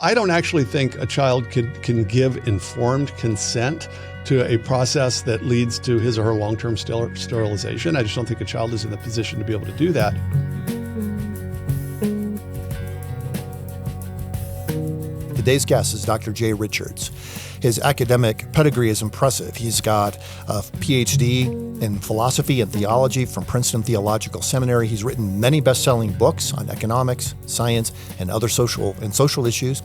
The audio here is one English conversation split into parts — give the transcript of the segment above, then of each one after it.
I don't actually think a child can give informed consent to a process that leads to his or her long-term sterilization. I just don't think a child is in the position to be able to do that. Today's guest is Dr. Jay Richards. His academic pedigree is impressive. He's got a PhD in philosophy and theology from Princeton Theological Seminary. He's written many best-selling books on economics, science, and other social issues.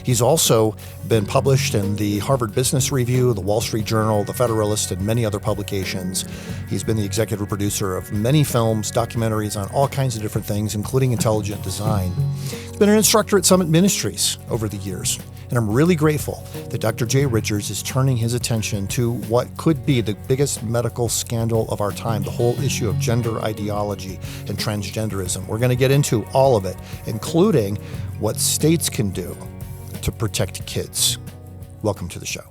He's also been published in the Harvard Business Review, the Wall Street Journal, the Federalist, and many other publications. He's been the executive producer of many films, documentaries on all kinds of different things, including intelligent design. He's been an instructor at Summit Ministries over the years. And I'm really grateful that Dr. Jay Richards is turning his attention to what could be the biggest medical scandal of our time, the whole issue of gender ideology and transgenderism. We're going to get into all of it, including what states can do to protect kids. Welcome to the show.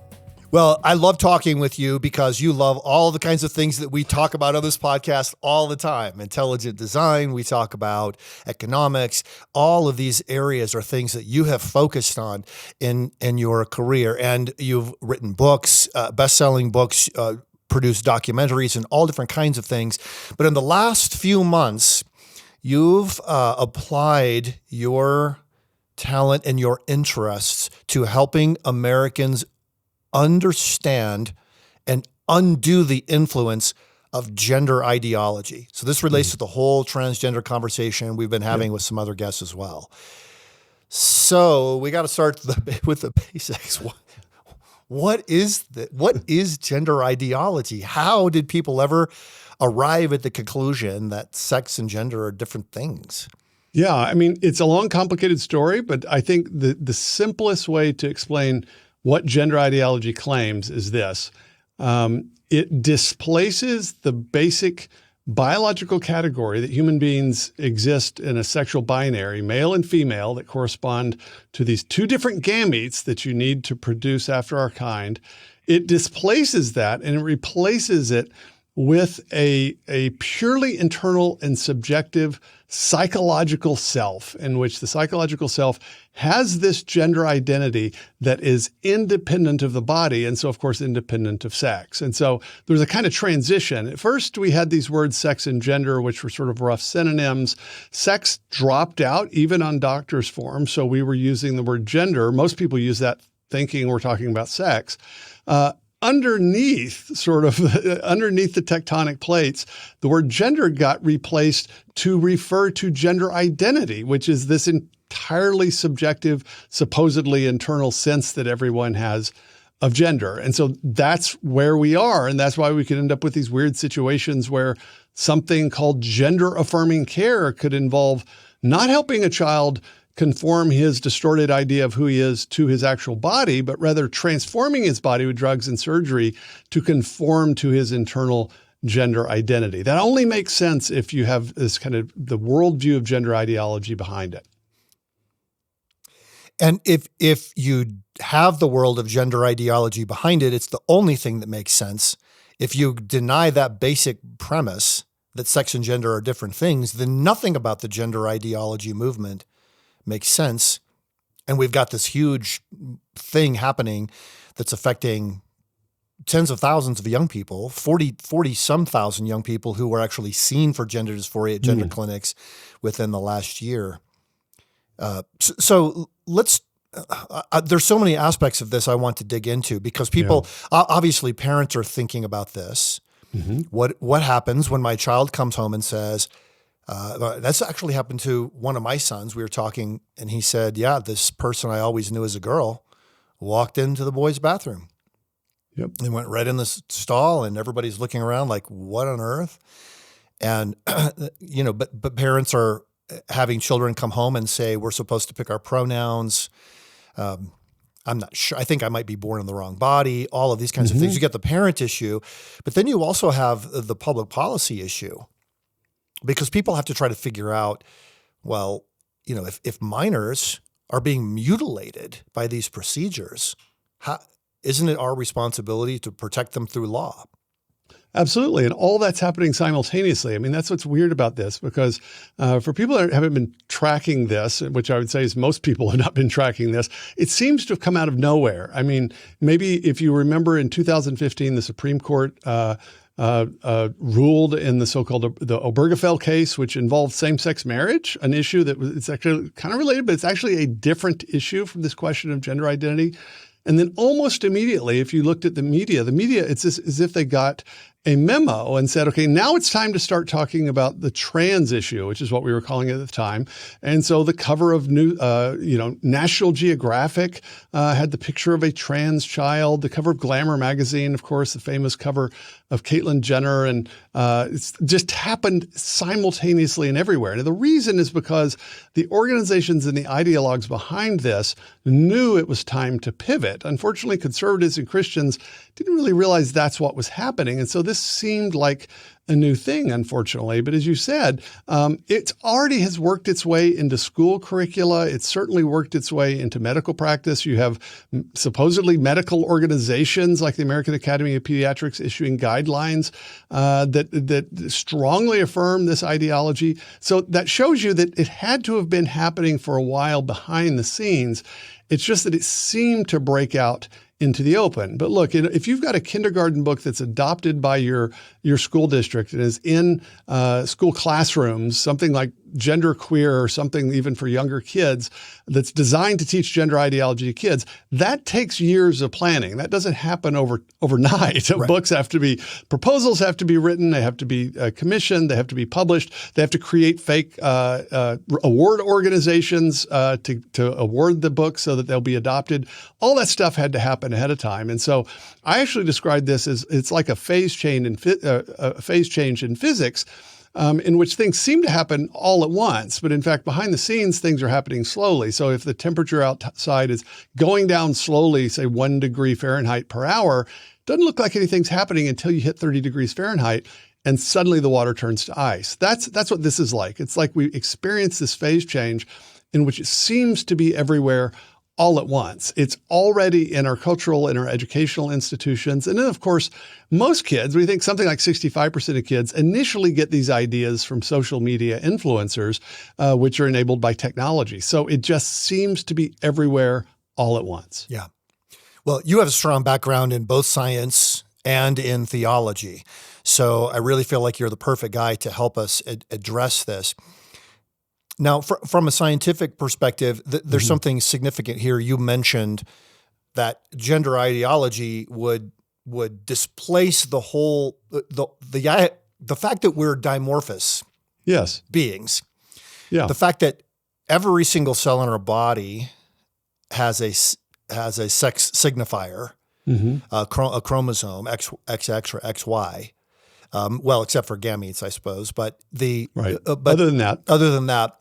Well, I love talking with you because you love all the kinds of things that we talk about on this podcast all the time. Intelligent design, we talk about economics. All of these areas are things that you have focused on in your career. And you've written books, best-selling books, produced documentaries, and all different kinds of things. But in the last few months, you've applied your talent and your interests to helping Americans understand and undo the influence of gender ideology. So this relates to the whole transgender conversation we've been having with some other guests as well. So we got to start with the basics. What is gender ideology? How did people ever arrive at the conclusion that sex and gender are different things? Yeah, I mean, it's a long, complicated story, but I think the simplest way to explain what gender ideology claims is this. It displaces the basic biological category that human beings exist in a sexual binary, male and female, that correspond to these two different gametes that you need to produce after our kind. It displaces that and it replaces it with a purely internal and subjective psychological self, in which the psychological self has this gender identity that is independent of the body, and so, of course, independent of sex. And so there's a kind of transition. At first, we had these words sex and gender, which were sort of rough synonyms. Sex dropped out, even on doctor's form, so we were using the word gender. Most people use that thinking we're talking about sex. Underneath the tectonic plates, the word gender got replaced to refer to gender identity, which is this entirely subjective, supposedly internal sense that everyone has of gender. And so that's where we are. And that's why we could end up with these weird situations where something called gender affirming care could involve not helping a child conform his distorted idea of who he is to his actual body, but rather transforming his body with drugs and surgery to conform to his internal gender identity. That only makes sense if you have this kind of the worldview of gender ideology behind it. And if you have the world of gender ideology behind it, it's the only thing that makes sense. If you deny that basic premise that sex and gender are different things, then nothing about the gender ideology movement makes sense. And we've got this huge thing happening that's affecting tens of thousands of young people, 40 some thousand young people who were actually seen for gender dysphoria at gender clinics within the last year. So let's, there's so many aspects of this I want to dig into because people, obviously parents are thinking about this. Mm-hmm. What happens when my child comes home and says, that's actually happened to one of my sons. We were talking and he said, yeah, this person I always knew as a girl walked into the boys' bathroom. Yep. They went right in the stall and everybody's looking around like, what on earth? And, but parents are having children come home and say, we're supposed to pick our pronouns. I'm not sure. I think I might be born in the wrong body, all of these kinds of things. You get the parent issue, but then you also have the public policy issue. Because people have to try to figure out, well, if minors are being mutilated by these procedures, isn't it our responsibility to protect them through law? Absolutely. And all that's happening simultaneously. I mean, that's what's weird about this, because for people that haven't been tracking this, which I would say is most people have not been tracking this, it seems to have come out of nowhere. I mean, maybe if you remember in 2015, the Supreme Court ruled in the so-called the Obergefell case, which involved same-sex marriage, an issue that it's actually kind of related, but it's actually a different issue from this question of gender identity. And then almost immediately, if you looked at the media, it's as if they got a memo and said, okay, now it's time to start talking about the trans issue, which is what we were calling it at the time. And so the cover of National Geographic had the picture of a trans child. The cover of Glamour magazine, of course, the famous cover of Caitlyn Jenner, and it's just happened simultaneously and everywhere. And the reason is because the organizations and the ideologues behind this knew it was time to pivot. Unfortunately, conservatives and Christians didn't really realize that's what was happening. And so this seemed like a new thing, unfortunately. But as you said, it already has worked its way into school curricula. It's certainly worked its way into medical practice. You have supposedly medical organizations like the American Academy of Pediatrics issuing guidelines that strongly affirm this ideology. So that shows you that it had to have been happening for a while behind the scenes. It's just that it seemed to break out into the open. But look, if you've got a kindergarten book that's adopted by your school district and is in school classrooms, something like Gender Queer or something even for younger kids that's designed to teach gender ideology to kids, that takes years of planning. That doesn't happen overnight. Right. Proposals have to be written, they have to be commissioned, they have to be published, they have to create fake award organizations to award the book so that they'll be adopted. All that stuff had to happen ahead of time. And so I actually described this as it's like a phase change in physics, in which things seem to happen all at once. But in fact, behind the scenes, things are happening slowly. So if the temperature outside is going down slowly, say 1 degree Fahrenheit per hour, it doesn't look like anything's happening until you hit 30 degrees Fahrenheit. And suddenly the water turns to ice. That's what this is like. It's like we experience this phase change in which it seems to be everywhere all at once. It's already in our cultural and our educational institutions. And then, of course, most kids, we think something like 65% of kids initially get these ideas from social media influencers, which are enabled by technology. So it just seems to be everywhere all at once. Yeah. Well, you have a strong background in both science and in theology. So I really feel like you're the perfect guy to help us address this. Now, from a scientific perspective, there's something significant here. You mentioned that gender ideology would displace the whole the fact that we're dimorphous beings. Yeah. The fact that every single cell in our body has a sex signifier, a chromosome XX or XY. Well, except for gametes, I suppose. But other than that.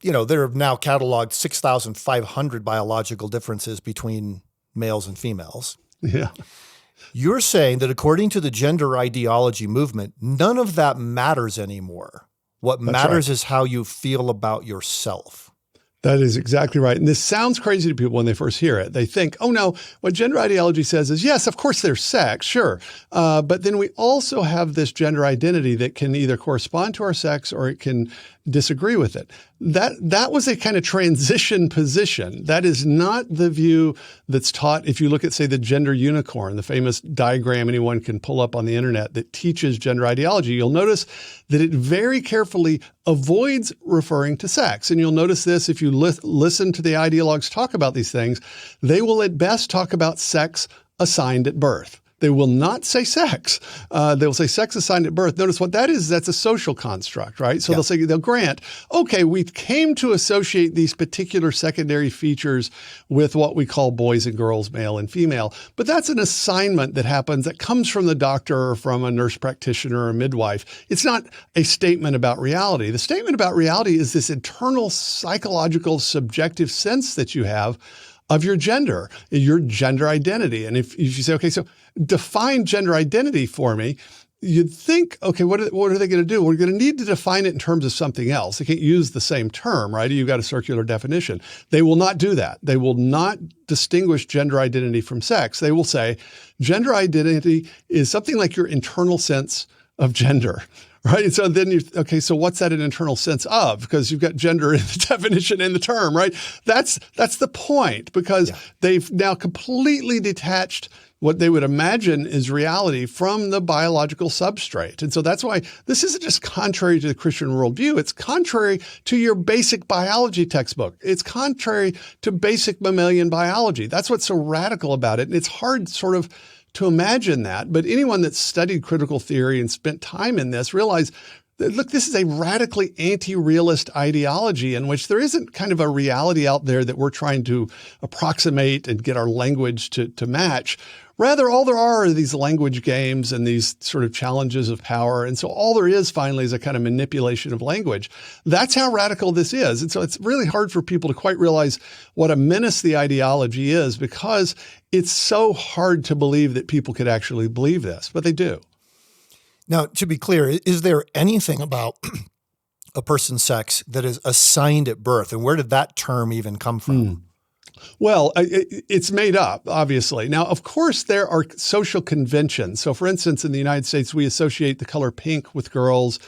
There have now cataloged 6,500 biological differences between males and females. Yeah. You're saying that according to the gender ideology movement, none of that matters anymore. What matters is how you feel about yourself. That is exactly right. And this sounds crazy to people when they first hear it. They think, oh no, what gender ideology says is, yes, of course there's sex, sure. But then we also have this gender identity that can either correspond to our sex or it can disagree with it. That was a kind of transition position. That is not the view that's taught if you look at, say, the gender unicorn, the famous diagram anyone can pull up on the internet that teaches gender ideology. You'll notice that it very carefully avoids referring to sex. And you'll notice this if you listen to the ideologues talk about these things, they will at best talk about sex assigned at birth. They will not say sex. They'll say sex assigned at birth. Notice what that is. That's a social construct, right? So they'll grant, okay, we came to associate these particular secondary features with what we call boys and girls, male and female. But that's an assignment that happens that comes from the doctor or from a nurse practitioner or a midwife. It's not a statement about reality. The statement about reality is this internal psychological subjective sense that you have of your gender identity. And if you say, okay, so define gender identity for me, you'd think, okay, what are they going to do? We're going to need to define it in terms of something else. They can't use the same term, right? You've got a circular definition. They will not do that. They will not distinguish gender identity from sex. They will say gender identity is something like your internal sense of gender. Right. And so then so what's that an internal sense of? Because you've got gender in the definition in the term, right? That's the point, because they've now completely detached what they would imagine is reality from the biological substrate. And so that's why this isn't just contrary to the Christian worldview. It's contrary to your basic biology textbook. It's contrary to basic mammalian biology. That's what's so radical about it. And it's hard sort of to imagine that. But anyone that's studied critical theory and spent time in this realize that, look, this is a radically anti-realist ideology in which there isn't kind of a reality out there that we're trying to approximate and get our language to match. Rather, all there are these language games and these sort of challenges of power. And so all there is finally is a kind of manipulation of language. That's how radical this is. And so it's really hard for people to quite realize what a menace the ideology is, because it's so hard to believe that people could actually believe this, but they do. Now, to be clear, is there anything about a person's sex that is assigned at birth? And where did that term even come from? Well, it's made up, obviously. Now, of course, there are social conventions. So, for instance, in the United States, we associate the color pink with girls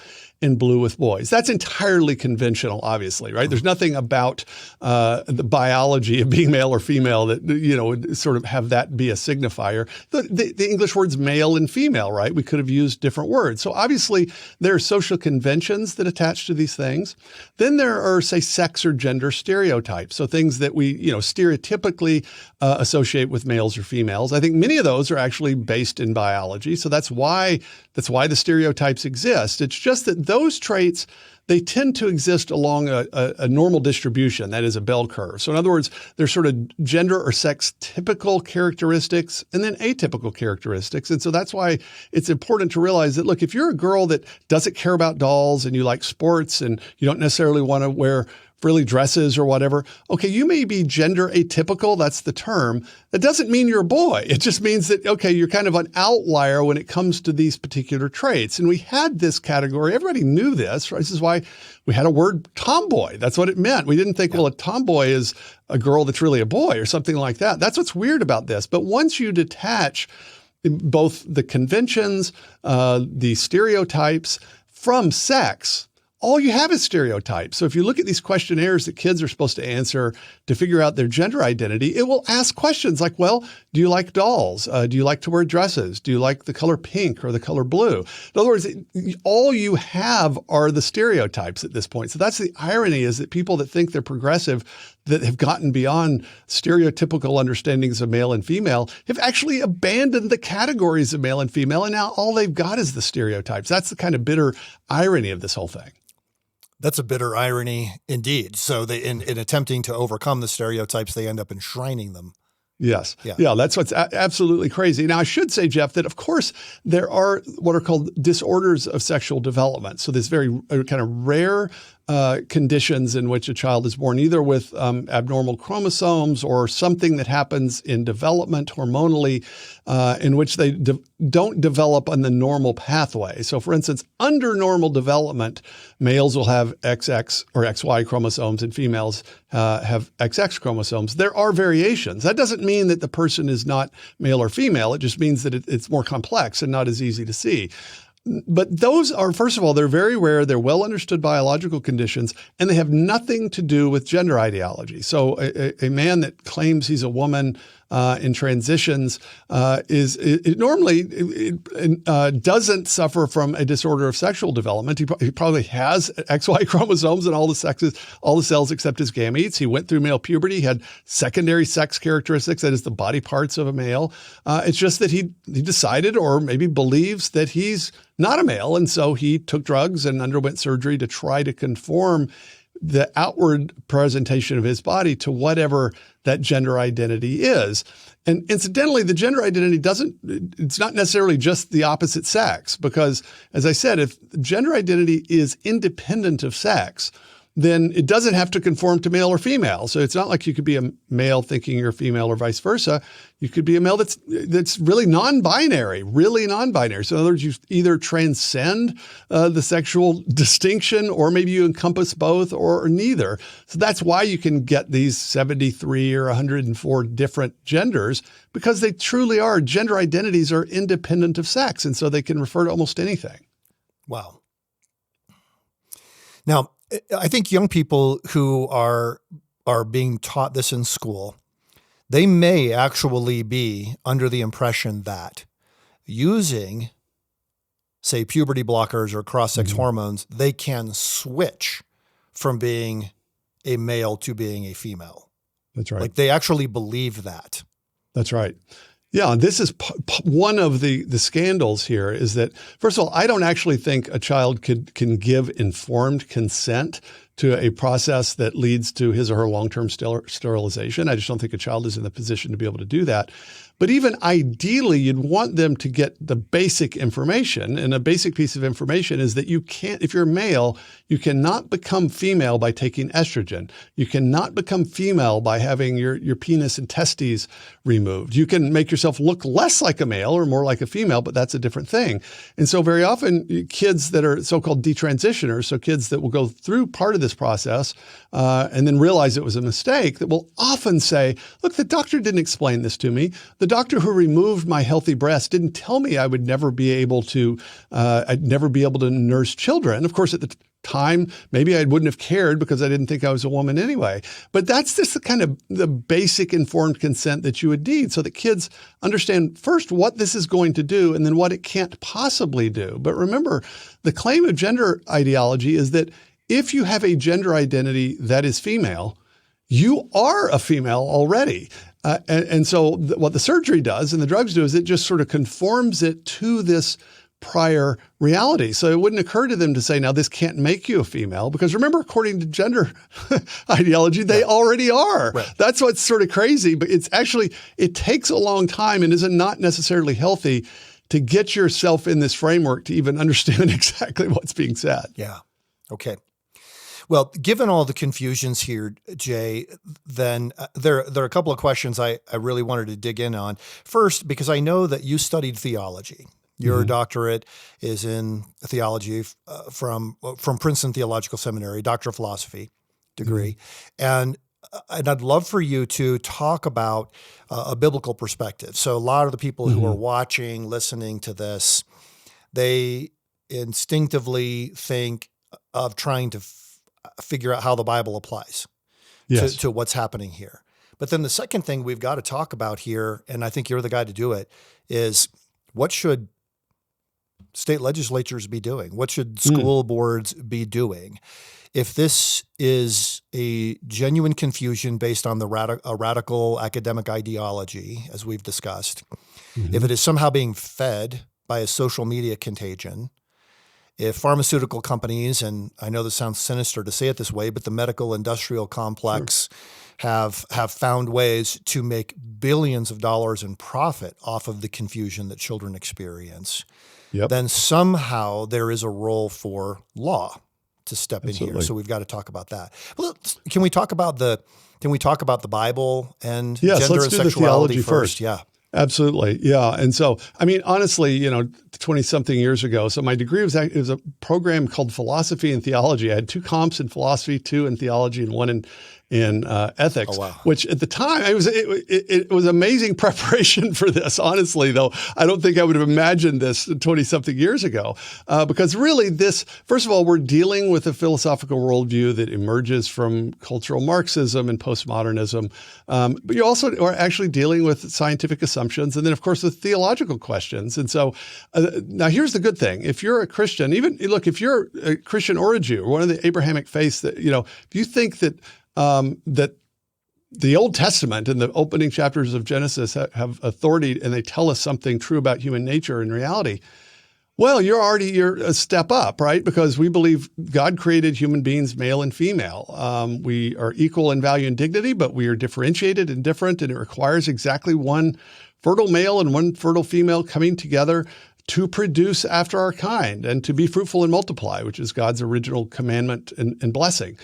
and blue with boys. That's entirely conventional, obviously, right? There's nothing about the biology of being male or female that, would sort of have that be a signifier. The English words male and female, right? We could have used different words. So obviously there are social conventions that attach to these things. Then there are, say, sex or gender stereotypes. So things that we, stereotypically associate with males or females. I think many of those are actually based in biology. So that's why the stereotypes exist. It's just that those traits, they tend to exist along a normal distribution, that is a bell curve. So in other words, there's sort of gender or sex typical characteristics and then atypical characteristics. And so that's why it's important to realize that, look, if you're a girl that doesn't care about dolls and you like sports and you don't necessarily want to wear frilly dresses or whatever, okay, you may be gender atypical, that's the term. That doesn't mean you're a boy. It just means that, okay, you're kind of an outlier when it comes to these particular traits. And we had this category. Everybody knew this, right? This is why we had a word tomboy. That's what it meant. We didn't think, well, a tomboy is a girl that's really a boy or something like that. That's what's weird about this. But once you detach both the conventions, the stereotypes from sex, all you have is stereotypes. So if you look at these questionnaires that kids are supposed to answer to figure out their gender identity, it will ask questions like, well, do you like dolls? Do you like to wear dresses? Do you like the color pink or the color blue? In other words, all you have are the stereotypes at this point. So that's the irony, is that people that think they're progressive, that have gotten beyond stereotypical understandings of male and female, have actually abandoned the categories of male and female. And now all they've got is the stereotypes. That's the kind of bitter irony of this whole thing. That's a bitter irony indeed. So they, in attempting to overcome the stereotypes, they end up enshrining them. Yes. Yeah, that's what's absolutely crazy. Now, I should say, Jeff, that of course there are what are called disorders of sexual development. So there's very kind of rare conditions in which a child is born either with abnormal chromosomes or something that happens in development hormonally in which they don't develop on the normal pathway. So for instance, under normal development, males will have XX or XY chromosomes and females have XX chromosomes. There are variations. That doesn't mean that the person is not male or female. It just means that it's more complex and not as easy to see. But those are, first of all, they're very rare. They're well understood biological conditions, and they have nothing to do with gender ideology. So a man that claims he's a woman in transitions normally doesn't suffer from a disorder of sexual development. He probably has XY chromosomes in all the sexes, all the cells except his gametes. He went through male puberty, had secondary sex characteristics, that is the body parts of a male. It's just that he decided, or maybe believes, that he's not a male. And so he took drugs and underwent surgery to try to conform the outward presentation of his body to whatever that gender identity is. And incidentally, the gender identity it's not necessarily just the opposite sex, because as I said, if gender identity is independent of sex, then it doesn't have to conform to male or female. So it's not like you could be a male thinking you're a female or vice versa. You could be a male that's really non-binary. So in other words, you either transcend the sexual distinction, or maybe you encompass both, or neither. So that's why you can get these 73 or 104 different genders, because they truly are. Gender identities are independent of sex, and so they can refer to almost anything. Wow. Now, I think young people who are being taught this in school, they may actually be under the impression that using, say, puberty blockers or cross-sex hormones, they can switch from being a male to being a female. That's right. Like they actually believe that. That's right. Yeah, this is one of the scandals here is that, first of all, I don't actually think a child can give informed consent to a process that leads to his or her long-term sterilization. I just don't think a child is in the position to be able to do that. But even ideally, you'd want them to get the basic information. And a basic piece of information is that you can't, if you're a male, you cannot become female by taking estrogen. You cannot become female by having your penis and testes removed. You can make yourself look less like a male or more like a female, but that's a different thing. And so very often kids that are so-called detransitioners, so kids that will go through part of this process and then realize it was a mistake, that will often say, look, the doctor didn't explain this to me. The doctor who removed my healthy breast didn't tell me I would never be able to, nurse children. Of course, at the time, maybe I wouldn't have cared because I didn't think I was a woman anyway. But that's just the kind of the basic informed consent that you would need, so that kids understand first what this is going to do and then what it can't possibly do. But remember, the claim of gender ideology is that if you have a gender identity that is female, you are a female already. And so what the surgery does and the drugs do is it just sort of conforms it to this prior reality. So it wouldn't occur to them to say, now this can't make you a female, because remember, according to gender ideology, they already are. Right. That's what's sort of crazy, but it's actually, it takes a long time and is not necessarily healthy to get yourself in this framework to even understand exactly what's being said. Yeah. Okay. Well, given all the confusions here, Jay, then there are a couple of questions I really wanted to dig in on. First, because I know that you studied theology. Your doctorate is in theology from Princeton Theological Seminary, Doctor of Philosophy degree. And I'd love for you to talk about a biblical perspective. So a lot of the people who are watching, listening to this, they instinctively think of trying to figure out how the Bible applies to what's happening here. But then the second thing we've got to talk about here, and I think you're the guy to do it, is what should state legislatures be doing? What should school boards be doing? If this is a genuine confusion based on a radical academic ideology, as we've discussed, if it is somehow being fed by a social media contagion, if pharmaceutical companies, and I know this sounds sinister to say it this way, but the medical industrial complex have found ways to make billions of dollars in profit off of the confusion that children experience, then somehow there is a role for law to step in here. So we've got to talk about that. Well, can we talk about the Bible and gender and sexuality first? Yeah. Absolutely. Yeah. And so, I mean, honestly, 20-something years ago, so my degree was a program called Philosophy and Theology. I had 2 comps in philosophy, 2 in theology, and 1 in ethics, which at the time it was amazing preparation for this. Honestly, though, I don't think I would have imagined this 20-something years ago, because really this, first of all, we're dealing with a philosophical worldview that emerges from cultural Marxism and postmodernism, but you also are actually dealing with scientific assumptions, and then of course with theological questions. And so now here's the good thing: if you're a Christian, if you're a Christian or a Jew, or one of the Abrahamic faiths, that if you think that that the Old Testament and the opening chapters of Genesis have authority and they tell us something true about human nature and reality, well, you're a step up, right? Because we believe God created human beings, male and female. We are equal in value and dignity, but we are differentiated and different, and it requires exactly one fertile male and one fertile female coming together to produce after our kind and to be fruitful and multiply, which is God's original commandment and blessing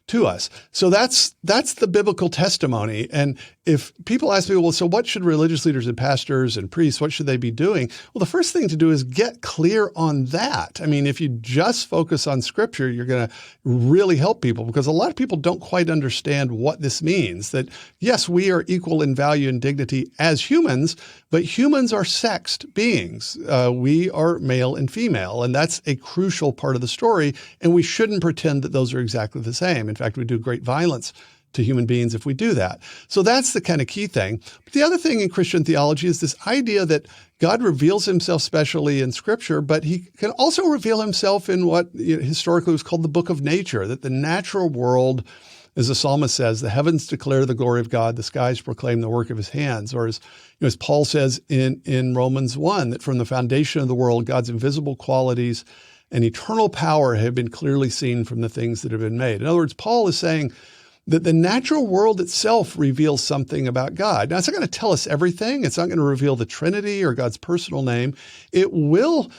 to us. So that's the biblical testimony. And if people ask me, well, so what should religious leaders and pastors and priests, what should they be doing? Well, the first thing to do is get clear on that. I mean, if you just focus on Scripture, you're going to really help people, because a lot of people don't quite understand what this means, that yes, we are equal in value and dignity as humans, but humans are sexed beings. We are male and female, and that's a crucial part of the story, and we shouldn't pretend that those are exactly the same. In fact, we do great violence to human beings if we do that. So that's the kind of key thing. But the other thing in Christian theology is this idea that God reveals himself specially in Scripture, but he can also reveal himself in what historically was called the book of nature, that the natural world, as the psalmist says, the heavens declare the glory of God, the skies proclaim the work of his hands. Or as Paul says in Romans 1, that from the foundation of the world, God's invisible qualities and eternal power have been clearly seen from the things that have been made. In other words, Paul is saying that the natural world itself reveals something about God. Now, it's not going to tell us everything. It's not going to reveal the Trinity or God's personal name. It will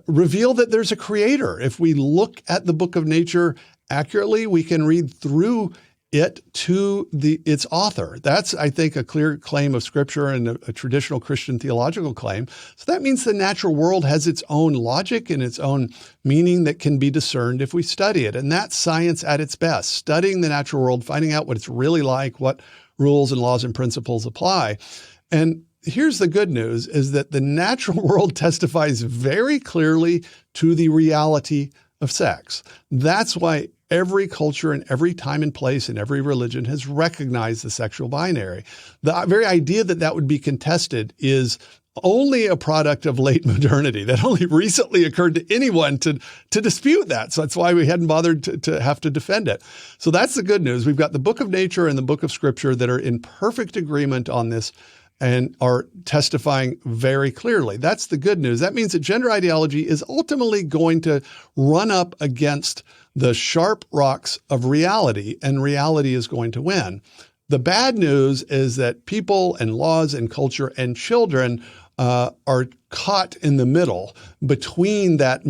reveal that there's a creator. If we look at the book of nature accurately, we can read through it to its author. That's, I think, a clear claim of Scripture and a traditional Christian theological claim. So that means the natural world has its own logic and its own meaning that can be discerned if we study it. And that's science at its best, studying the natural world, finding out what it's really like, what rules and laws and principles apply. And here's the good news, is that the natural world testifies very clearly to the reality of sex. That's why every culture and every time and place and every religion has recognized the sexual binary. The very idea that that would be contested is only a product of late modernity. That only recently occurred to anyone to dispute that. So that's why we hadn't bothered to have to defend it. So that's the good news. We've got the book of nature and the book of Scripture that are in perfect agreement on this and are testifying very clearly. That's the good news. That means that gender ideology is ultimately going to run up against the sharp rocks of reality, and reality is going to win. The bad news is that people and laws and culture and children are caught in the middle between that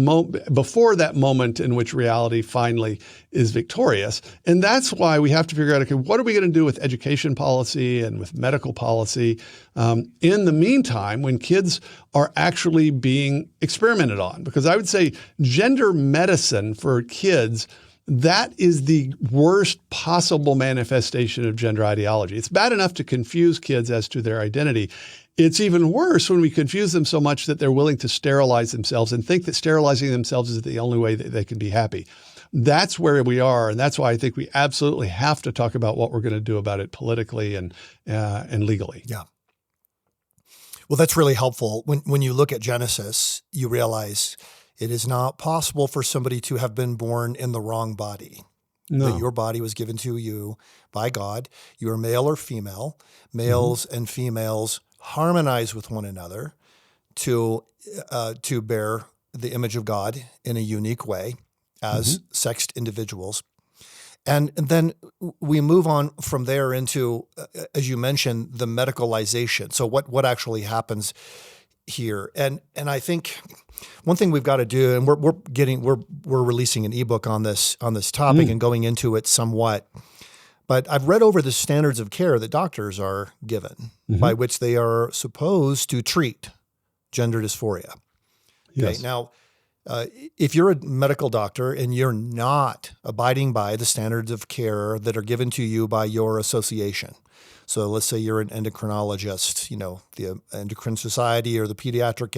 before that moment in which reality finally is victorious. And that's why we have to figure out, okay, what are we going to do with education policy and with medical policy in the meantime when kids are actually being experimented on? Because I would say gender medicine for kids, that is the worst possible manifestation of gender ideology. It's bad enough to confuse kids as to their identity. It's even worse when we confuse them so much that they're willing to sterilize themselves and think that sterilizing themselves is the only way that they can be happy. That's where we are, and that's why I think we absolutely have to talk about what we're going to do about it politically and legally. Yeah. Well, that's really helpful. When you look at Genesis, you realize it is not possible for somebody to have been born in the wrong body. No. That your body was given to you by God. You are male or female. Males and females harmonize with one another to bear the image of God in a unique way as sexed individuals. And then we move on from there into, as you mentioned, the medicalization. So what actually happens here? And I think one thing we've got to do, and we're releasing an ebook on this topic and going into it somewhat. But I've read over the standards of care that doctors are given by which they are supposed to treat gender dysphoria. Okay. Yes. Now, if you're a medical doctor and you're not abiding by the standards of care that are given to you by your association, so let's say you're an endocrinologist, the Endocrine Society or the Pediatric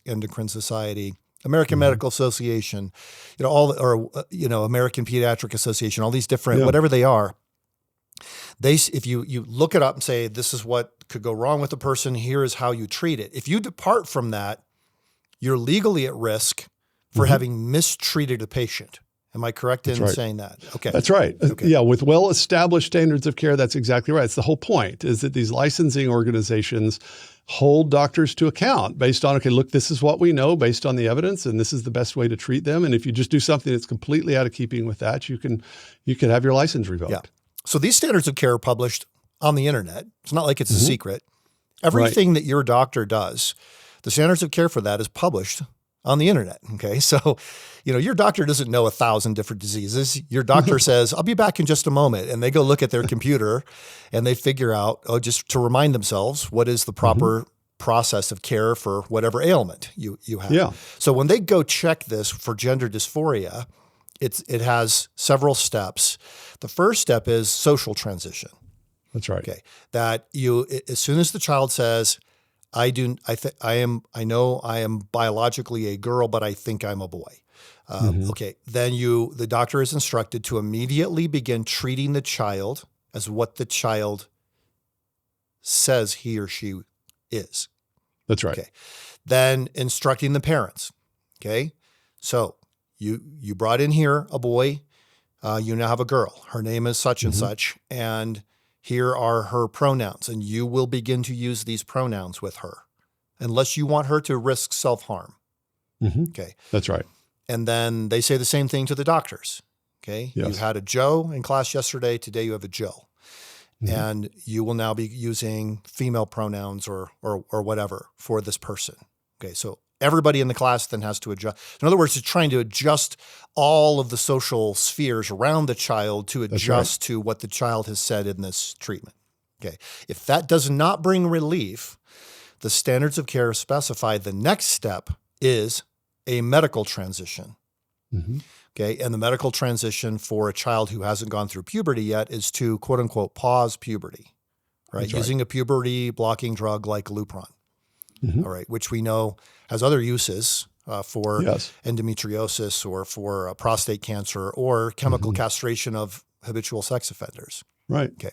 Endocrine Society, American Medical Association, American Pediatric Association, all these different, whatever they are. If you look it up and say, this is what could go wrong with the person, here is how you treat it. If you depart from that, you're legally at risk for having mistreated a patient. Am I correct in saying that? Okay. That's right. Okay. Yeah, with well-established standards of care, that's exactly right. It's the whole point, is that these licensing organizations hold doctors to account based on, okay, look, this is what we know based on the evidence, and this is the best way to treat them. And if you just do something that's completely out of keeping with that, you can have your license revoked. Yeah. So these standards of care are published on the internet. It's not like it's a secret. Everything that your doctor does, The standards of care for that is published on the internet. Okay. So, your doctor doesn't know 1,000 different diseases. Your doctor says, I'll be back in just a moment. And they go look at their computer and they figure out, just to remind themselves, what is the proper process of care for whatever ailment you have. Yeah. So when they go check this for gender dysphoria, it has several steps. The first step is social transition. That's right. Okay. That as soon as the child says, I know I am biologically a girl, but I think I'm a boy. Okay. Then the doctor is instructed to immediately begin treating the child as what the child says he or she is. That's right. Okay. Then instructing the parents. Okay. So you brought in here a boy. You now have a girl. Her name is such and such. And here are her pronouns. And you will begin to use these pronouns with her unless you want her to risk self-harm. Okay. That's right. And then they say the same thing to the doctors. Okay. Yes. You had a Joe in class yesterday. Today you have a Jill. And you will now be using female pronouns or whatever for this person. Okay. So everybody in the class then has to adjust. In other words, it's trying to adjust all of the social spheres around the child to adjust to what the child has said in this treatment. Okay. If that does not bring relief, the standards of care specify the next step is a medical transition. Okay. And the medical transition for a child who hasn't gone through puberty yet is to quote unquote pause puberty, right? Using a puberty blocking drug like Lupron, all right, which we know has other uses for endometriosis or for prostate cancer or chemical castration of habitual sex offenders. Right. Okay.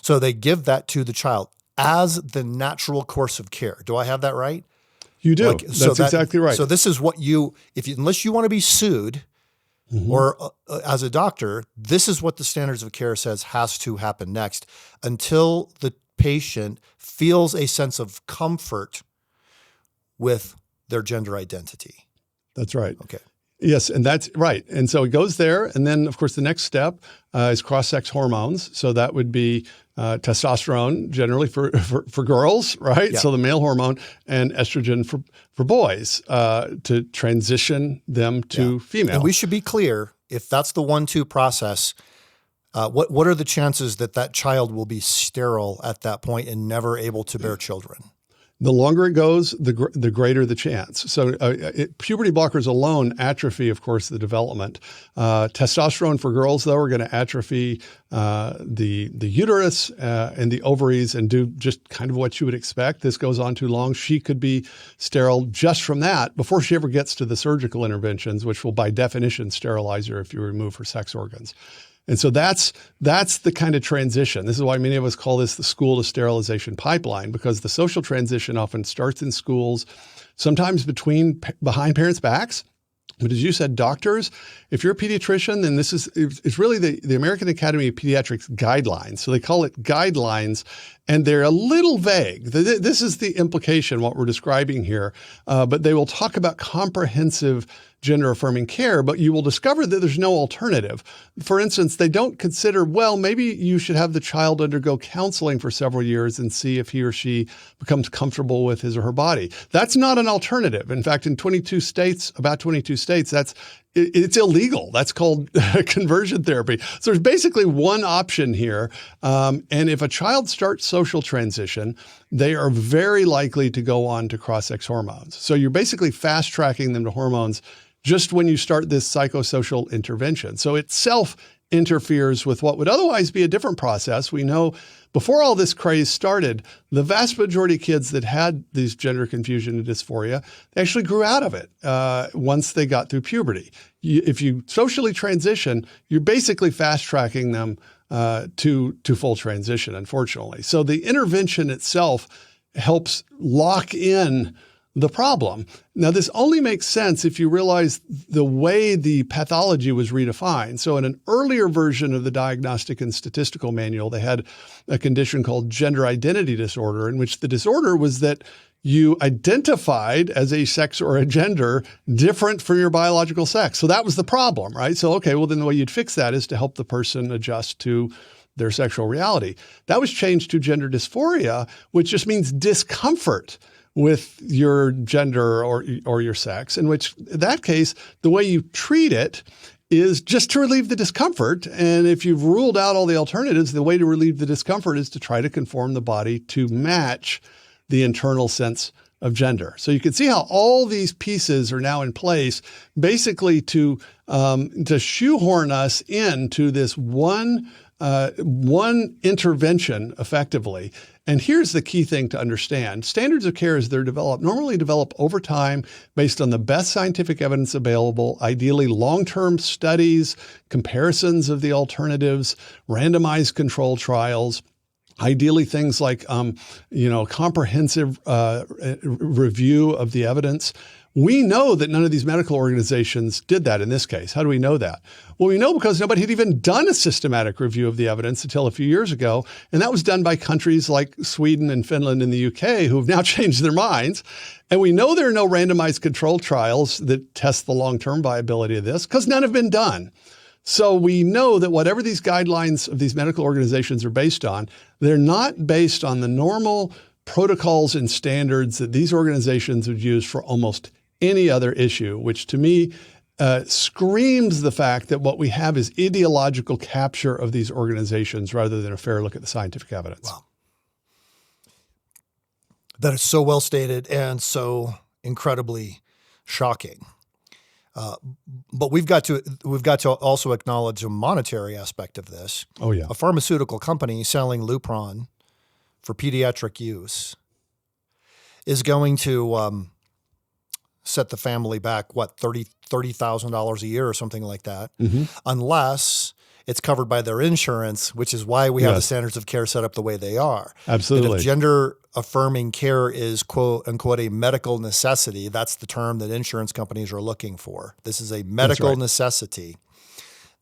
So they give that to the child as the natural course of care. Do I have that right? You do. That's exactly right. So this is what unless you want to be sued or as a doctor, this is what the standards of care says has to happen next until the patient feels a sense of comfort with their gender identity. That's right. Okay. Yes, and that's right. And so it goes there. And then, of course, the next step is cross-sex hormones. So that would be testosterone generally for girls, right? Yeah. So the male hormone and estrogen for boys to transition them to female. And we should be clear, if that's the 1-2 process, what are the chances that child will be sterile at that point and never able to bear children? The longer it goes, the greater the chance. So puberty blockers alone atrophy, of course, the development. Testosterone for girls, though, are going to atrophy the uterus and the ovaries and do just kind of what you would expect. This goes on too long. She could be sterile just from that before she ever gets to the surgical interventions, which will by definition sterilize her if you remove her sex organs. And so that's the kind of transition. This is why many of us call this the school to sterilization pipeline, because the social transition often starts in schools, sometimes behind parents' backs. But as you said, doctors, if you're a pediatrician, then it's really the American Academy of Pediatrics guidelines. So they call it guidelines, and they're a little vague. This is the implication, what we're describing here. But they will talk about comprehensive gender-affirming care, but you will discover that there's no alternative. For instance, they don't consider, well, maybe you should have the child undergo counseling for several years and see if he or she becomes comfortable with his or her body. That's not an alternative. In fact, in about 22 states, it's illegal. That's called conversion therapy. So there's basically one option here. And if a child starts social transition, they are very likely to go on to cross-sex hormones. So you're basically fast-tracking them to hormones just when you start this psychosocial intervention. So itself interferes with what would otherwise be a different process. We know before all this craze started, the vast majority of kids that had these gender confusion and dysphoria, they actually grew out of it once they got through puberty. If you socially transition, you're basically fast-tracking them to full transition, unfortunately. So the intervention itself helps lock in the problem. Now, this only makes sense if you realize the way the pathology was redefined. So in an earlier version of the Diagnostic and Statistical Manual, they had a condition called gender identity disorder, in which the disorder was that you identified as a sex or a gender different from your biological sex. So that was the problem, right? So, okay, well, then the way you'd fix that is to help the person adjust to their sexual reality. That was changed to gender dysphoria, which just means discomfort with your gender or your sex, in which in that case, the way you treat it is just to relieve the discomfort. And if you've ruled out all the alternatives, the way to relieve the discomfort is to try to conform the body to match the internal sense of gender. So you can see how all these pieces are now in place, basically to shoehorn us into this one intervention effectively. And here's the key thing to understand. Standards of care, as they're developed, normally develop over time based on the best scientific evidence available, ideally long-term studies, comparisons of the alternatives, randomized control trials, ideally things like, comprehensive review of the evidence. We know that none of these medical organizations did that in this case. How do we know that? Well, we know because nobody had even done a systematic review of the evidence until a few years ago. And that was done by countries like Sweden and Finland and the UK, who have now changed their minds. And we know there are no randomized control trials that test the long-term viability of this because none have been done. So we know that whatever these guidelines of these medical organizations are based on, they're not based on the normal protocols and standards that these organizations would use for almost any other issue, which to me screams the fact that what we have is ideological capture of these organizations rather than a fair look at the scientific evidence. Wow. That is so well stated and so incredibly shocking. But we've got to also acknowledge a monetary aspect of this. Oh yeah, a pharmaceutical company selling Lupron for pediatric use is going to set the family back $30,000 a year or something like that, unless it's covered by their insurance, which is why we have the standards of care set up the way they are. Absolutely. And if gender affirming care is quote unquote a medical necessity, that's the term that insurance companies are looking for. This is a medical necessity.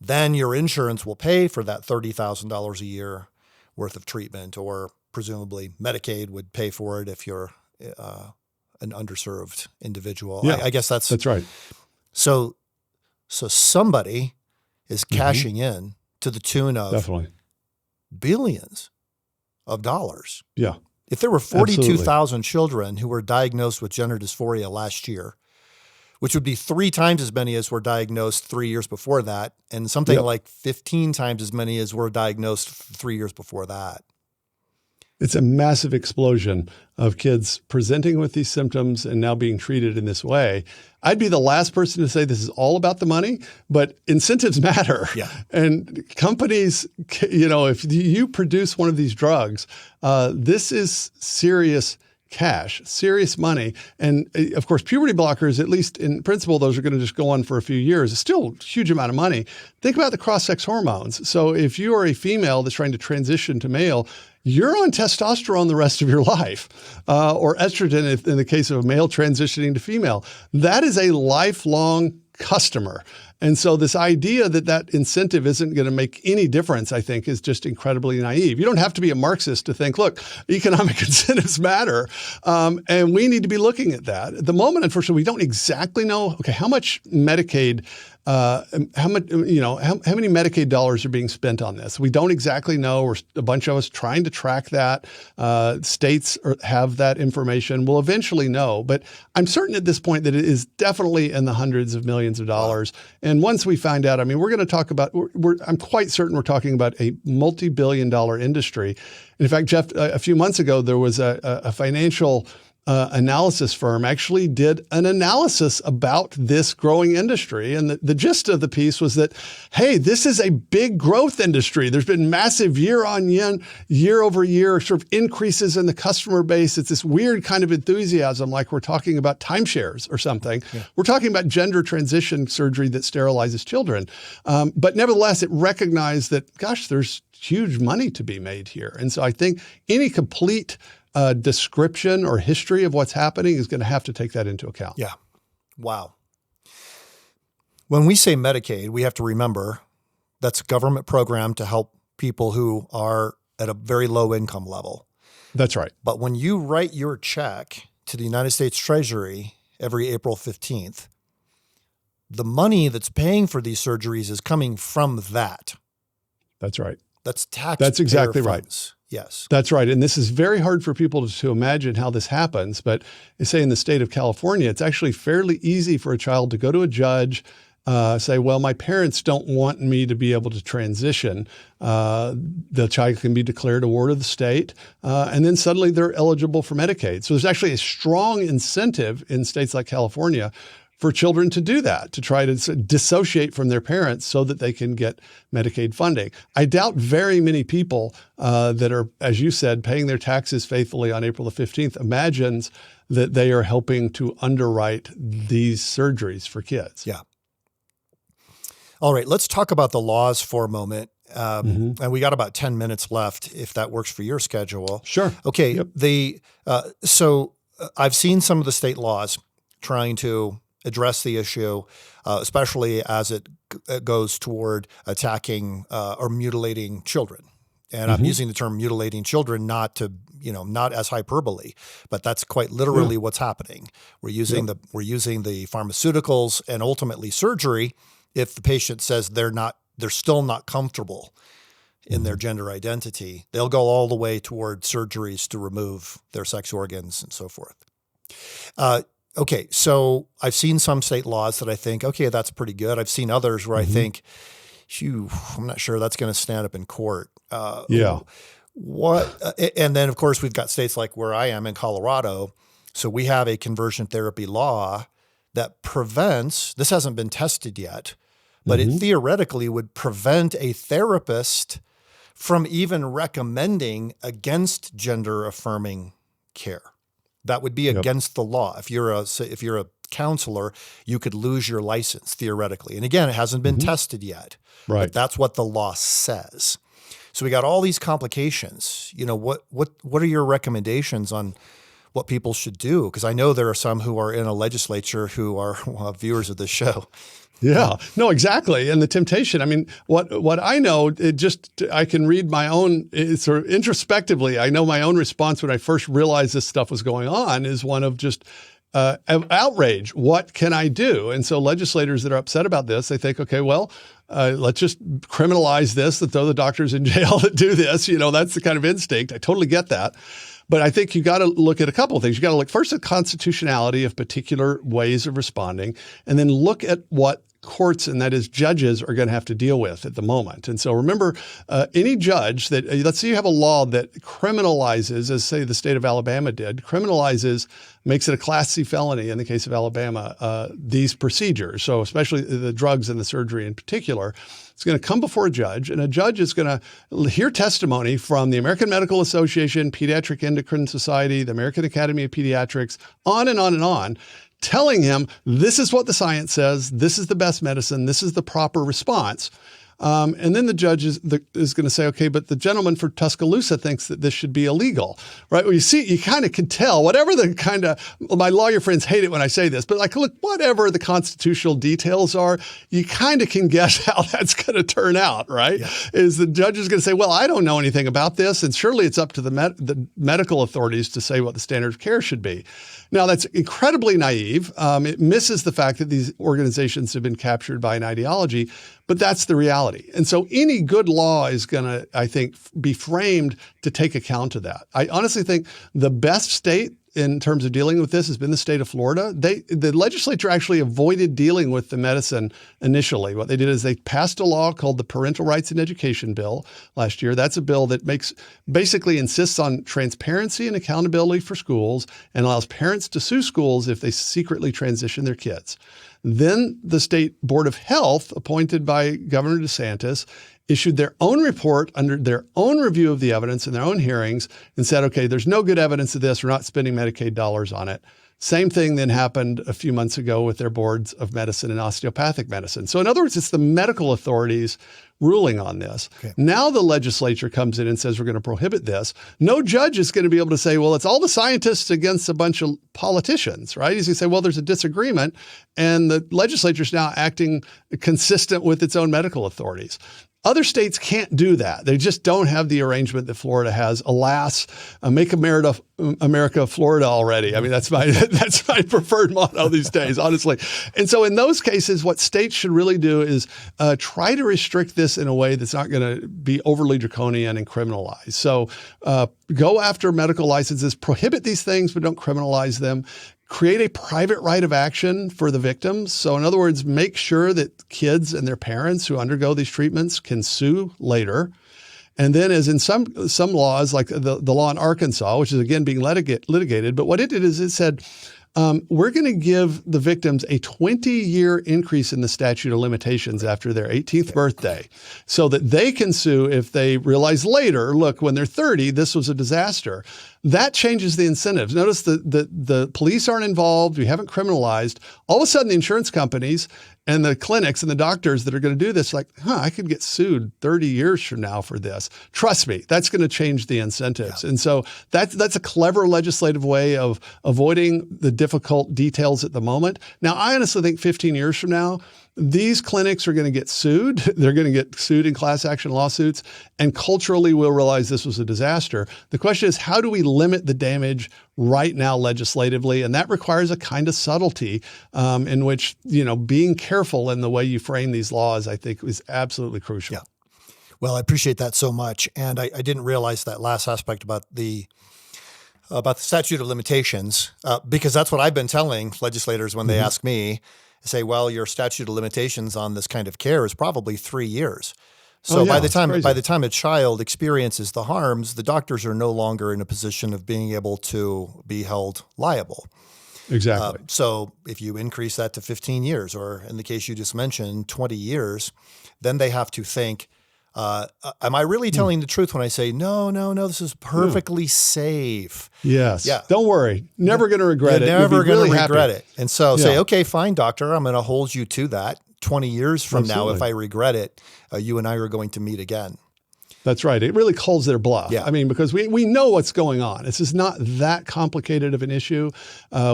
Then your insurance will pay for that $30,000 a year worth of treatment, or presumably Medicaid would pay for it if you're an underserved individual. Yeah, I guess that's right. So somebody is cashing in to the tune of billions of dollars. Yeah. If there were 42,000 children who were diagnosed with gender dysphoria last year, which would be 3 times as many as were diagnosed 3 years before that, and something like 15 times as many as were diagnosed 3 years before that. It's a massive explosion of kids presenting with these symptoms and now being treated in this way. I'd be the last person to say this is all about the money, but incentives matter. Yeah. And companies, if you produce one of these drugs, this is serious cash, serious money. And of course, puberty blockers, at least in principle, those are going to just go on for a few years. It's still a huge amount of money. Think about the cross-sex hormones. So if you are a female that's trying to transition to male, you're on testosterone the rest of your life, or estrogen in the case of a male transitioning to female. That is a lifelong customer. And so this idea that incentive isn't going to make any difference, I think, is just incredibly naive. You don't have to be a Marxist to think, look, economic incentives matter, and we need to be looking at that. At the moment, unfortunately, we don't exactly know, how much Medicaid how many Medicaid dollars are being spent on this? We don't exactly know. We're a bunch of us trying to track that. States have that information. We'll eventually know. But I'm certain at this point that it is definitely in the hundreds of millions of dollars. And once we find out, we're going to talk about, I'm quite certain we're talking about a multi-billion-dollar industry. And in fact, Jeff, a few months ago, there was a financial analysis firm actually did an analysis about this growing industry. And the gist of the piece was that, hey, this is a big growth industry. There's been massive year over year sort of increases in the customer base. It's this weird kind of enthusiasm, like we're talking about timeshares or something. Yeah. We're talking about gender transition surgery that sterilizes children. But nevertheless, it recognized that, gosh, there's huge money to be made here. And so I think any complete description or history of what's happening is going to have to take that into account. Yeah. Wow. When we say Medicaid, we have to remember that's a government program to help people who are at a very low income level. That's right. But when you write your check to the United States Treasury every April 15th, the money that's paying for these surgeries is coming from that. That's right. That's taxpayer That's exactly right. funds. Yes. That's right. And this is very hard for people to imagine how this happens. But say in the state of California, it's actually fairly easy for a child to go to a judge, say, well, my parents don't want me to be able to transition. The child can be declared a ward of the state, and then suddenly they're eligible for Medicaid. So there's actually a strong incentive in states like California for children to do that, to try to dissociate from their parents so that they can get Medicaid funding. I doubt very many people that are, as you said, paying their taxes faithfully on April the 15th imagines that they are helping to underwrite these surgeries for kids. Yeah. All right, let's talk about the laws for a moment. And we got about 10 minutes left, if that works for your schedule. Sure. Okay. Yep. So I've seen some of the state laws trying to address the issue, especially as it goes toward attacking or mutilating children. And I'm using the term mutilating children not as hyperbole, but that's quite literally what's happening. We're using the pharmaceuticals and ultimately surgery if the patient says they're still not comfortable in their gender identity. They'll go all the way toward surgeries to remove their sex organs and so forth. Okay, so I've seen some state laws that I think, okay, that's pretty good. I've seen others where I think, I'm not sure that's going to stand up in court. What? And then, of course, we've got states like where I am in Colorado. So we have a conversion therapy law that prevents, this hasn't been tested yet, but it theoretically would prevent a therapist from even recommending against gender-affirming care. That would be against the law. If you're a counselor, you could lose your license theoretically. And again, it hasn't been tested yet. Right. But that's what the law says. So we got all these complications. What are your recommendations on what people should do? Because I know there are some who are in a legislature who are viewers of this show. Yeah, no, exactly. And the temptation, I mean, what I know, I can read my own, sort of introspectively, I know my own response when I first realized this stuff was going on is one of just outrage. What can I do? And so legislators that are upset about this, they think, okay, well, let's just criminalize this, and throw the doctors in jail that do this. That's the kind of instinct. I totally get that. But I think you got to look at a couple of things. You got to look first at constitutionality of particular ways of responding, and then look at what courts, and that is judges, are going to have to deal with at the moment. And so remember, any judge that, let's say you have a law that criminalizes, as say the state of Alabama did, makes it a Class C felony in the case of Alabama, these procedures. So especially the drugs and the surgery in particular, it's going to come before a judge, and a judge is going to hear testimony from the American Medical Association, Pediatric Endocrine Society, the American Academy of Pediatrics, on and on and on, telling him this is what the science says, this is the best medicine, this is the proper response. And then the judge is going to say, okay, but the gentleman for Tuscaloosa thinks that this should be illegal, right? Well, you kind of can tell, whatever my lawyer friends hate it when I say this, but look, whatever the constitutional details are, you kind of can guess how that's going to turn out, right? Yeah. Is the judge is going to say, well, I don't know anything about this, and surely it's up to the medical authorities to say what the standard of care should be. Now, that's incredibly naive. It misses the fact that these organizations have been captured by an ideology, but that's the reality. And so any good law is going to, I think, be framed to take account of that. I honestly think the best state in terms of dealing with this has been the state of Florida. The legislature actually avoided dealing with the medicine initially. What they did is they passed a law called the Parental Rights in Education Bill last year. That's a bill that basically insists on transparency and accountability for schools and allows parents to sue schools if they secretly transition their kids. Then the state board of health, appointed by Governor DeSantis, issued their own report under their own review of the evidence in their own hearings and said, okay, there's no good evidence of this. We're not spending Medicaid dollars on it. Same thing then happened a few months ago with their boards of medicine and osteopathic medicine. So in other words, it's the medical authorities ruling on this. Okay. Now the legislature comes in and says we're going to prohibit this. No judge is going to be able to say, well, it's all the scientists against a bunch of politicians, right? He's going to say, well, there's a disagreement, and the legislature is now acting consistent with its own medical authorities. Other states can't do that. They just don't have the arrangement that Florida has. Alas, make America Florida already. I mean, that's my preferred motto these days, honestly. And so in those cases, what states should really do is try to restrict this in a way that's not going to be overly draconian and criminalized. So go after medical licenses, prohibit these things, but don't criminalize them. Create a private right of action for the victims. So in other words, make sure that kids and their parents who undergo these treatments can sue later. And then as in some laws, like the law in Arkansas, which is again being litigated, but what it did is it said, we're going to give the victims a 20-year increase in the statute of limitations after their 18th birthday so that they can sue if they realize later, look, when they're 30, this was a disaster. That changes the incentives. Notice the police aren't involved. We haven't criminalized. All of a sudden, the insurance companies and the clinics and the doctors that are going to do this, like, I could get sued 30 years from now for this. Trust me, that's going to change the incentives. Yeah. And so that's a clever legislative way of avoiding the difficult details at the moment. Now, I honestly think 15 years from now, these clinics are going to get sued. They're going to get sued in class action lawsuits, and culturally we'll realize this was a disaster. The question is, how do we limit the damage right now legislatively? And that requires a kind of subtlety in which, being careful in the way you frame these laws, I think is absolutely crucial. Yeah. Well, I appreciate that so much. And I didn't realize that last aspect about the statute of limitations, because that's what I've been telling legislators when they ask me. Say, well, your statute of limitations on this kind of care is probably 3 years. So by the time a child experiences the harms, the doctors are no longer in a position of being able to be held liable. Exactly. So if you increase that to 15 years, or in the case you just mentioned, 20 years, then they have to think, am I really telling the truth when I say, no, this is perfectly safe? Yes. Yeah. Don't worry. Never going to regret it. Never going to regret it. And so say, Yeah. okay, fine, doctor, I'm going to hold you to that. 20 years from now, if I regret it, you and I are going to meet again. That's right. It really calls their bluff. Yeah. I mean, because we know what's going on. This is not that complicated of an issue.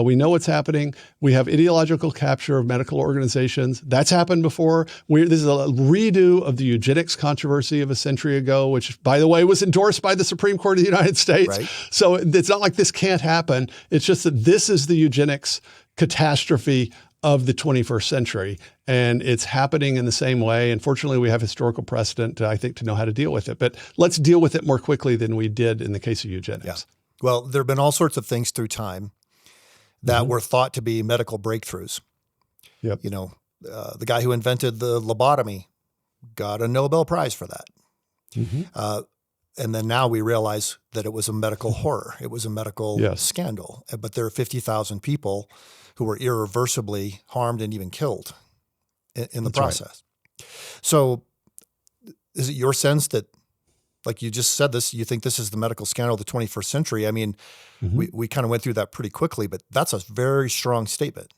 We know what's happening. We have ideological capture of medical organizations. That's happened before. This is a redo of the eugenics controversy of a century ago, which, by the way, was endorsed by the Supreme Court of the United States. Right. So it's not like this can't happen. It's just that this is the eugenics catastrophe of the 21st century. And it's happening in the same way. And fortunately, we have historical precedent, I think, to know how to deal with it. But let's deal with it more quickly than we did in the case of eugenics. Yeah. Well, there have been all sorts of things through time that were thought to be medical breakthroughs. Yep. The guy who invented the lobotomy got a Nobel Prize for that. And then now we realize that it was a medical horror. It was a medical scandal. But there are 50,000 people who were irreversibly harmed and even killed in the process. Right. So is it your sense that, like you just said this, you think this is the medical scandal of the 21st century? I mean, we kind of went through that pretty quickly, but that's a very strong statement.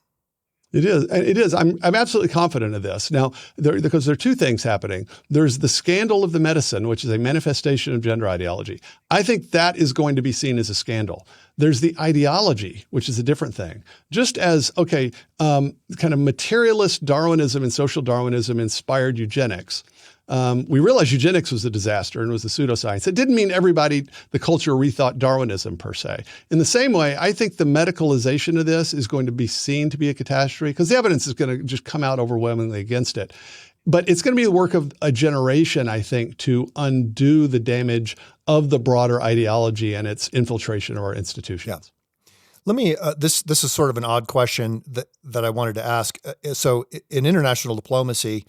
It is. It is. I'm absolutely confident of this. Now, because there are two things happening. There's the scandal of the medicine, which is a manifestation of gender ideology. I think that is going to be seen as a scandal. There's the ideology, which is a different thing. Just as, kind of materialist Darwinism and social Darwinism inspired eugenics. We realized eugenics was a disaster and was a pseudoscience. It didn't mean everybody, the culture rethought Darwinism per se. In the same way, I think the medicalization of this is going to be seen to be a catastrophe because the evidence is going to just come out overwhelmingly against it. But it's going to be the work of a generation, I think, to undo the damage of the broader ideology and its infiltration of our institutions. Yeah. Let me, this is sort of an odd question that I wanted to ask. So in international diplomacy,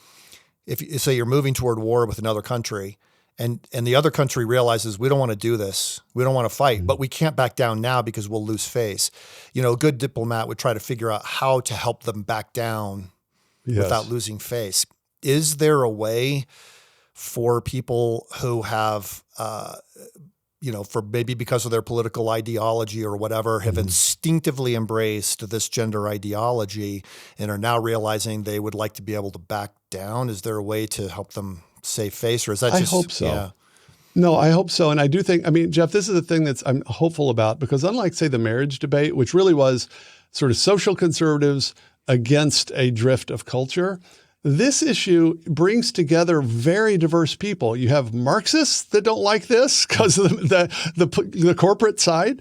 if you say you're moving toward war with another country and the other country realizes we don't want to do this, we don't want to fight, but we can't back down now because we'll lose face. A good diplomat would try to figure out how to help them back down without losing face. Is there a way for people who have, for maybe because of their political ideology or whatever, have instinctively embraced this gender ideology and are now realizing they would like to be able to back down? Is there a way to help them save face, or is that just? I hope so. Yeah. No, I hope so. And I do think, Jeff, this is the thing I'm hopeful about, because unlike, say, the marriage debate, which really was sort of social conservatives against a drift of culture, this issue brings together very diverse people. You have Marxists that don't like this because of the corporate side.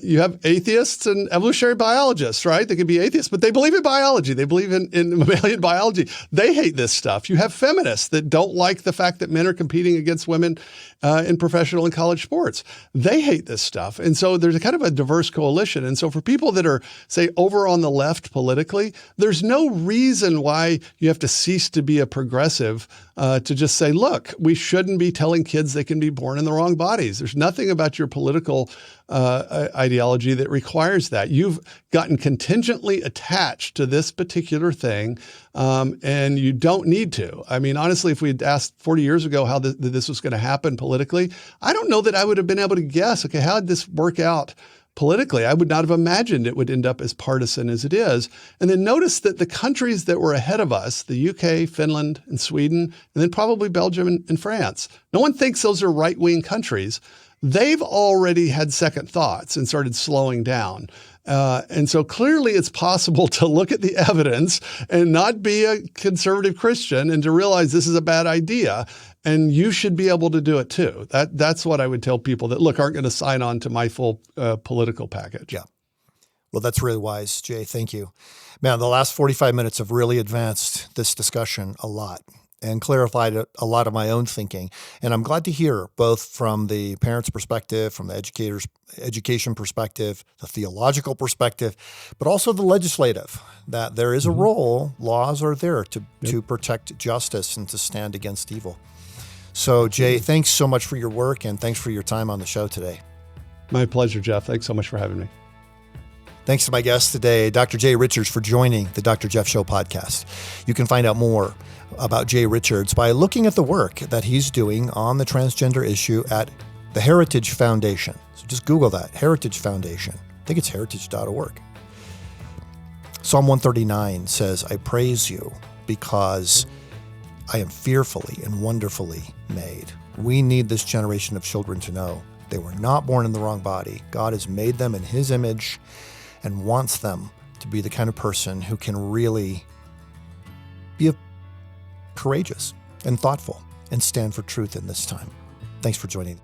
You have atheists and evolutionary biologists, right? They can be atheists, but they believe in biology. They believe in mammalian biology. They hate this stuff. You have feminists that don't like the fact that men are competing against women in professional and college sports. They hate this stuff. And so there's a kind of a diverse coalition. And so for people that are, say, over on the left politically, there's no reason why you have to cease to be a progressive to just say, look, we shouldn't be telling kids they can be born in the wrong bodies. There's nothing about your political ideology that requires that. You've gotten contingently attached to this particular thing, and you don't need to. I mean, honestly, if we had asked 40 years ago how this was going to happen politically, I don't know that I would have been able to guess, okay, how did this work out politically? I would not have imagined it would end up as partisan as it is. And then notice that the countries that were ahead of us, the UK, Finland, and Sweden, and then probably Belgium and France, no one thinks those are right-wing countries. They've already had second thoughts and started slowing down. And so clearly it's possible to look at the evidence and not be a conservative Christian and to realize this is a bad idea. And you should be able to do it too. That's what I would tell people that, look, aren't going to sign on to my full political package. Yeah. Well, that's really wise, Jay. Thank you. Man, the last 45 minutes have really advanced this discussion a lot and clarified a lot of my own thinking. And I'm glad to hear both from the parent's perspective, from the education perspective, the theological perspective, but also the legislative, that there is a role, laws are there to protect justice and to stand against evil. So, Jay, thanks so much for your work and thanks for your time on the show today. My pleasure, Jeff. Thanks so much for having me. Thanks to my guest today, Dr. Jay Richards, for joining the Dr. Jeff Show podcast. You can find out more about Jay Richards by looking at the work that he's doing on the transgender issue at the Heritage Foundation. So just Google that, Heritage Foundation. I think it's heritage.org. Psalm 139 says, I praise you because I am fearfully and wonderfully made. We need this generation of children to know they were not born in the wrong body. God has made them in his image and wants them to be the kind of person who can really be courageous and thoughtful and stand for truth in this time. Thanks for joining.